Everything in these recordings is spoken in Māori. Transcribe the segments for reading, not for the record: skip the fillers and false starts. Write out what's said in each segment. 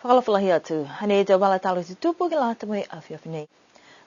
Whakalawhalahi atu, hane te wala talo te tupu ke lata moe awhiawhi nei.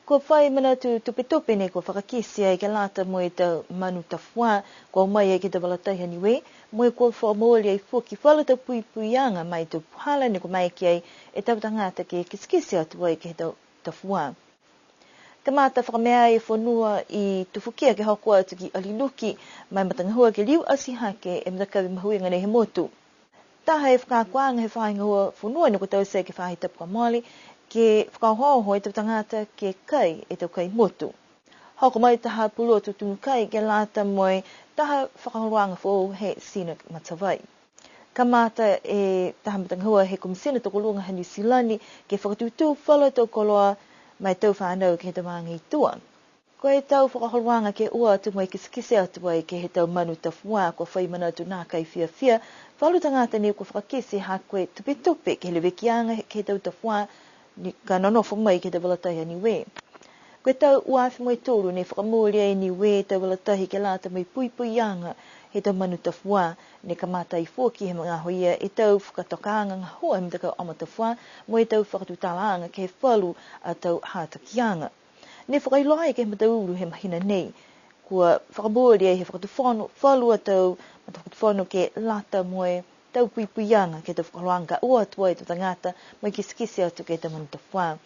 Ko whai mana tu tupe nei ko whakakisi ai ke lata moe te manu tawhua, ko mai ai ke te wala tahi niwe, moe ko whaamoli ai fuki whala tau pui puianga mai tu puhala ni ko mai ki ai e tau tangata ke kiskisi atu ai ke tau tawhua. Ka mata whakamea e whanua i tufukia ke hokua atu ki aliluki, mai matangahua ke liu asi hake e mtakawi mahuinga nei he motu. Taha e whakakuanga he whainga hua whanua ni ko tau se ke whahi tapu kamali, ke whakahoho e tau tangata ke kai e tau kai motu. Hoko mai taha pulua tutunu kai ke lata moe taha whakahoruanga whao he sina matawai. Ka mata e taha matangahua he komisina toko luanga hani silani ke whakatutu whala tau koloa mai tau whanau ke he tau maangi tua. Ko e tau whakahoruanga ke ua atu mai kisikise atu ai ke he tau manu tawhua ko whai mana atu nā kai whia. Whalu tangata ni ko whakakisi ha koe tupe ke hele wekianga ke he tau tawhua ni ka nonofo mai ke te walatahi Niue. Koe tau uawhi mai tōru ne whakamōri ai Niue tau walatahi ke lata mai puianga he tau manu tawhua ne ka mata i fōki he mga hoia e tau whakatokaanga ngā hoa he mtakau ama tawhua mo e tau whakatutalaanga ke he whalu a tau hātakianga. Ne whakailoa ke he matauru he mahina nei, kua whakamōri ai he whakatuwhono, whalu a tau whakatuwhono ke lata moe tau puianga ke tau whakaroanga ua atua e tau tangata mai kisikisi atu ke tau manu tawhua.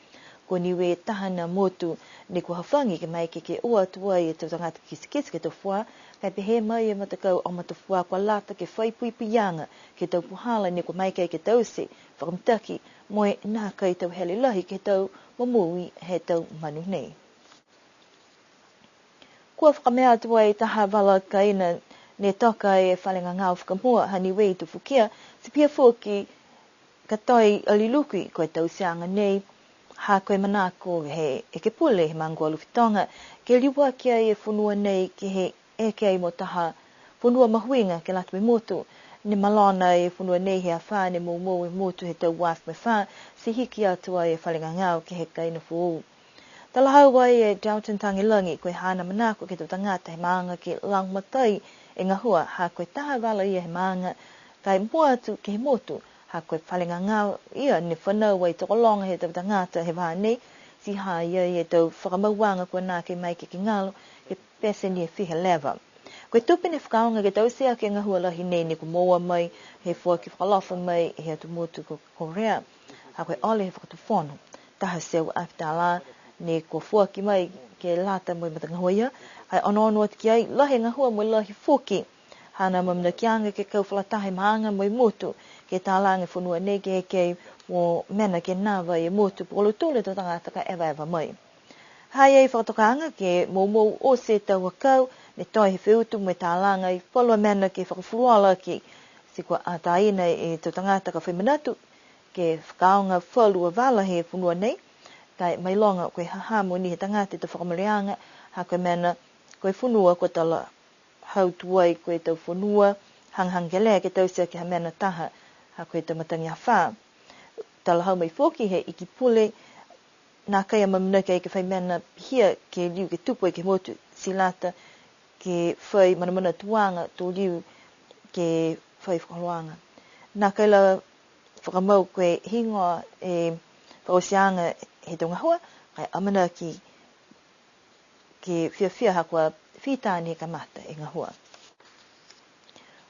Ko niwe tahana motu ne kua hawhangi ke mai ke ua atua e tau tangata kisikisi ke tau whua, kai pehe mai e matakau o matawhua kua lata ke whai puianga ke tau puhala ne kua mai ke tau se whakamtaki moe nā kai tau hele lahi ke tau mamui he tau manu nei. Kua whakamea atua e taha wala kaina ne toka e whalenga ngāo whakamua hani wei tu fukia, si pia fōki ka toi aliluki koe tau sianga nei, ha koe manako he e ke pule he mangua lufitonga, ke liwa kia e whanua nei ke he e ke ai mo taha whanua mahuinga ke latu me motu, ne malona e whanua nei he a wha ne mō e motu he tau waf me wha, si hiki atua e whalenga ngāo ke he kaina whoo. Tala hauai e Dalton Tangilangi koe hana manako ke tau tangata he maanga ke langmatai e ngā hua ha koe taha wala ia he maanga kai mua atu ke he motu ha koe whalenga ngāo ia ne whanau ai toko longa he tau tangata he wā nei si ha ia e tau whakamauanga kua nā ke mai ke ngalo ke pese ni e whiha lewa. Koe tupene whakaonga ke tau sea ke ngā hua lahi nei ne ko moa mai he fua ki whakalofa mai he atu motu ko Korea ha koe ole he whakatuwhono taha seu afitala ne ko fuaki mai ke lata moe matangahoia, ai ono atu ki ai, lahi ngā hua moe lahi fuki. Hana mamna kianga ke kau whalatahi maanga moe motu, ke tālanga whanua nei ke kei o mena ke nāwa e motu, polo tūle tō tangata ka ewa mai. Hai ei whakatokanga ke mō o se tau akau, ne toi he whiutu moe tālanga i whalua mena ke whakawhuruala ki, si kua ātaina e tō tangata ka whimanatu, ke whakaonga whalua wala he whanua nei, kai mai longa koe hahamo ni he tangata te whakamarianga, ha koe mena koe whunua koe tala hautuai koe tau whunua, hanghang ke lea ke tau sea ke ha mena taha, ha koe tau matangi a whā. Tala hau mai whoki he iki pule, nā kai amamna kei ke whai mena hia ke liu ke tupu e ke motu silata, ke whai manamana tuanga tō liu ke whai whakaroanga. Nā kai la whakamau koe hingoa e whakosianga he tonga hua, kai amana ki ke whia ha kua whitāni ka mata e ngā hua.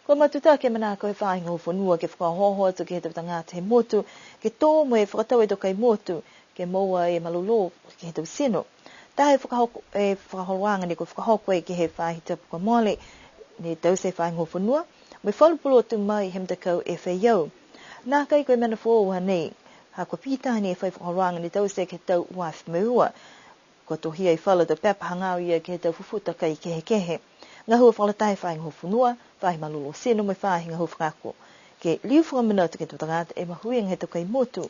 Kua matuta ke mana koe whāinga o whanua ke whakahoho atu ke he tau tangata he motu, ke tō moe whakatau e tokai motu, ke moa e malolo ke he tau sino. Tahe whakahoruanga ne ko whakahoko e ke he whāhi tapu kua mole, ne tau se whāinga o whanua, mai whalupulu atu mai he mtakau e whaiau. Nā kai koe mana whōua nei, ha kua pītāni e whai whakahoruanga ne tau se ke tau waf meua, ko tō hia i whala tau pepa hangau ia ke he tau fufuta kai kehe. Ngā hua whalatai whainga ho whanua, whahi malolo seno mai whahi ngā hua whakako. Ke liu whakaminata ke tō tangata e mahuinga he tau kai motu,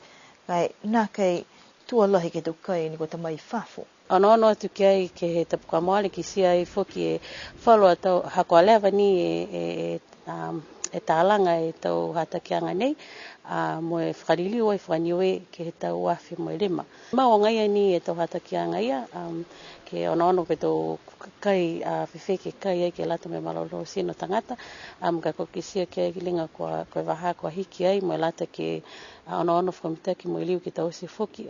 kai nā kai tua lahi ke tau kai ni ko tamai whafo. Ono atu ki ai ke he tapu ka moale ki sia i whoki e whalua tau hako alewa ni tālanga e tau hatakianga nei, mo e whakariliu e whaniue ke he tau awhi mo e lima. Mau ngai ni e tau hatakianga ia, ke ono ke tau kai whiwheke kai ai ke lata me malolo sino tangata, ka kokisia ke ai linga koe waha koe hiki ai, mo e lata ke ono whakamita mo e liu ke tau se foki,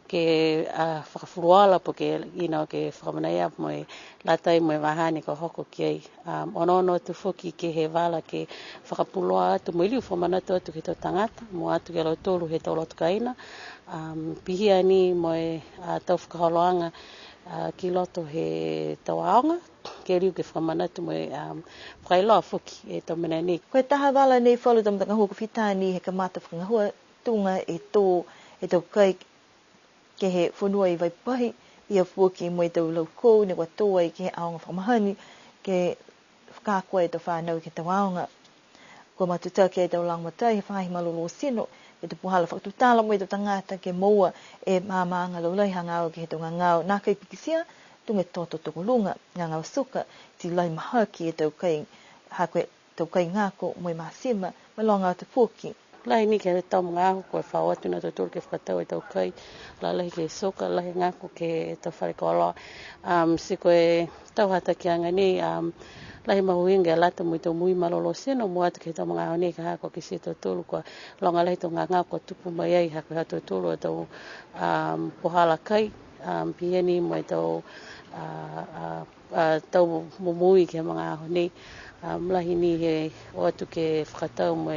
ke whakafuruala po ke ke whakamanaya mo e latai mo e wahani ko hoko ki ai. Ono tu foki ke he wala ke whakapuloa atu mo iliu whamanatu atu ke tau tangata, mo atu ke lau tolu he tau lotu kaina. Pihia ni mo e tau whakaholoanga ki loto he tau aonga, ke riu ke whamanatu mo e whakailoa foki e tau mena ni. Koe taha wala nei whalu tam tangahua ko whitani he kamata whakangahua tunga e tau kai ke he whanua I vai pahi, ia fuaki mo I tau lau kou, ne kua toa I ke he aonga whakamahani, ke whakakoa e tau whanau ke tau aonga. Kua matuta ke e tau langmatai, he whahi malolo sino, e tu puhala whakatutala mo I tau tangata ke moua e māmaanga laulai hangau ke he tau ngangau. Nā kai pikisia, tunga toto toko lunga, ngangau suka, ti lai mahaki e tau kai, hakoe tau kai ngako mo I māsima, malonga te fuaki. Lai ni ke tau mga aho koe whawatu na tau ke whakatau e tau kai, la lahi ke soka, lahi ngako ke tau wharekoloa. Si koe tau hatakianga ni, lahi mahuinga e lata mo I tau mui malolo seno, mo atu ke tau mga aho ni ka hako ke si tau tolu, kua longa lahi tau ngangau ko tupu mai ai, hako hatu tolu e tau pohala kai, pieni mo e tau tau mumui ke mga aho ni. Lahi ni he o atu ke whakatau mo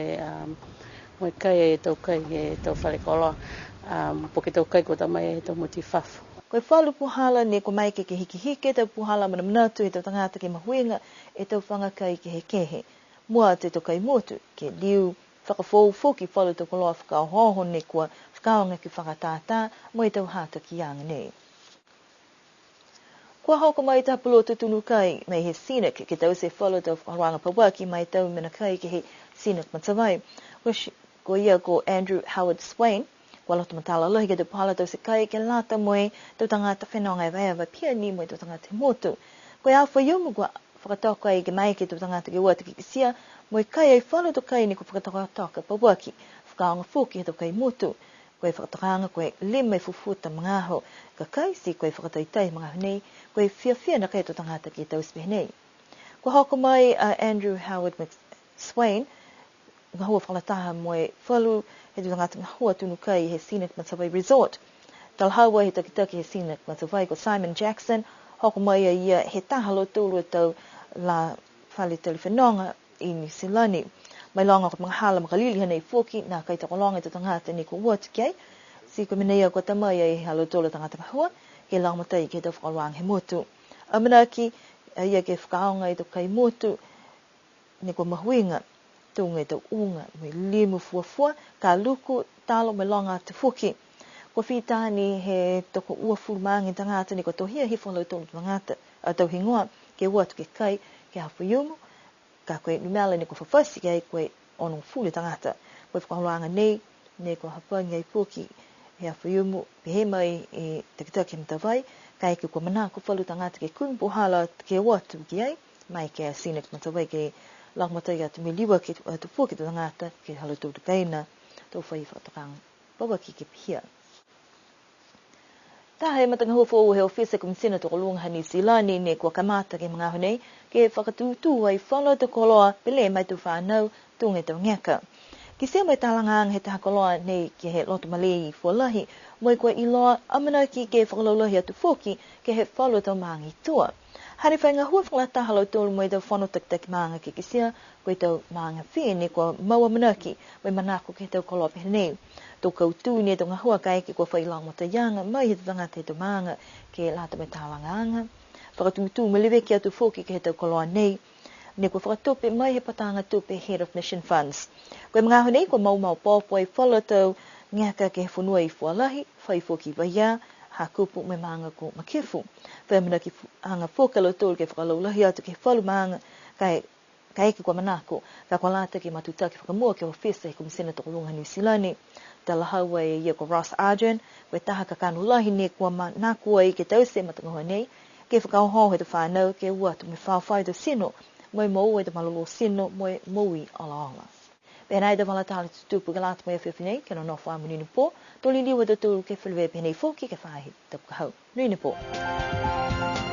mo e kai e tau kai e tau wharekoloa, po ke tau kai ko tamai e tau muti whafu. Koe whalu puhala ne ko mai ke hiki tau puhala manamanatu e tau tangata ke mahuinga e tau whangakai ke he kehe. Mua te tau kai motu ke liu whakafou foki whalu tau koloa whakaohoho ne kua whakaonga ki whakatātā mo e tau hata ki anga nei. Kua hoko mai ta pulotu tunu kai mai he sinik ke tau se whalu tau whakaranga pawaki mai tau mena kai ke he sinik matawai. Ko ia ko Andrew Howard Swain, kua loto matala lohi ke te puhala tau se kai ke lata moe tau tangata whenonga e vai pia ni moe tau tangata he motu. Koe a whaiumu kua whakatoka ai ke mai ke tau tangata ke wata ki kisia, moe kai ai whalu tau kai ni ko whakatoka pawaki, whakaonga fuki he tau kai motu. Koe whakatokanga koe lima e fufuta mga aho, ka kai si koe whakataitai mga aho nei, koe whiawhia na kai tau tangata ki tau spihe nei. Kua hoko mai Andrew Howard Swain, ngā hua whalataha moe whalu he tangata ngā hua tunu kai he Scenic Matawai Resort. Tal hawa he takitaki he Scenic Matawai ko Simon Jackson, hoko mai a ia he tahalo tūru tau la whale telewhenonga I New Zealand. Mai longa ko mga hala makalili hanei fuki, nā kai takolonga te tangata ni ko watu kei, si ko minea ko tamai e halo tōla tangata ngā hua, he langmatai ke tau whakalwang he motu. Amanaki, ia ke whakaonga I tau kai motu, ni ko mahuinga, tunga tau unga, me limu fuafua, ka luku, talo me longa te fuki. Ko whitani he toko ua furumangi tangata ni ko tohia hi whalau tōna tangata, tau hingoa, ke watu ke kai, ke hawhaiumu, ka koe numela ni ko whawhasi ke koe ono fule tangata. Koe whakahoanga nei, ne ko hapangi ai fuki, he hawhaiumu, pehe mai e takitaki matawai, ka eke ko manako whalu tangata ke kumpuhala ke watu ki ai, mai ke Scenic Matawai ke langmatai atu me liwa ke atu fuki tu tangata ke halo tūtu kaina tau whai whakatokanga pawaki ke pihia. Taha e matangahua fōu he ofisa kumisina toko lunga New Zealand ne kua kamata ke mga honei ke whakatūtū ai whalo te koloa pele mai tu whanau tunga tau ngaka. Ki sea mai talangang he taha koloa nei ke he loto malei I fualahi moi kua iloa amana ki ke whakalolahi atu fuki ke he whalo tau maangi tua. Hare whai ngā hua whakalata halau tōlu mo I tau whano tak maanga ke kisia, koe tau maanga whi ne kua maua manaki, mai manako ke tau koloa pehe nei. Tō kautū ne tau ngā hua kai ke kua whai langmata yanga, mai he tangata he tau maanga ke lata mai tālangaanga. Whakatūtū maliwe ki atu fōki ke he tau koloa nei, ne kua whakatope mai he patanga tope Head of Mission Funds. Koe mga honei kua mau pōpo ai whala tau ngaka ke he whanua I fualahi, whai fōki waia, ha kupu me maanga ko makefu. Whaimana ki anga whokalo tōru ke whakalaulahi atu ke whalu maanga kai eke kua manako, ka kua lata ke matuta ke whakamua ke ofisa he kumisina toko lunga New Zealand. Tala haua e ia ko Ross Arden, koe taha ka kanulahi ne kua manako ai ke tause matangoha nei, ke whakaoho he te whanau ke uatu me whawhai tau sino, moe mo e te malolo sino moe moui ala. Pēnei te wala tāle tutupu ka lātu moe whiwhinei, ke no no wha munini pō, tōli liwa te tūru ke whilewe pēnei fōki ke whahi te pukahau. Nui ni pō.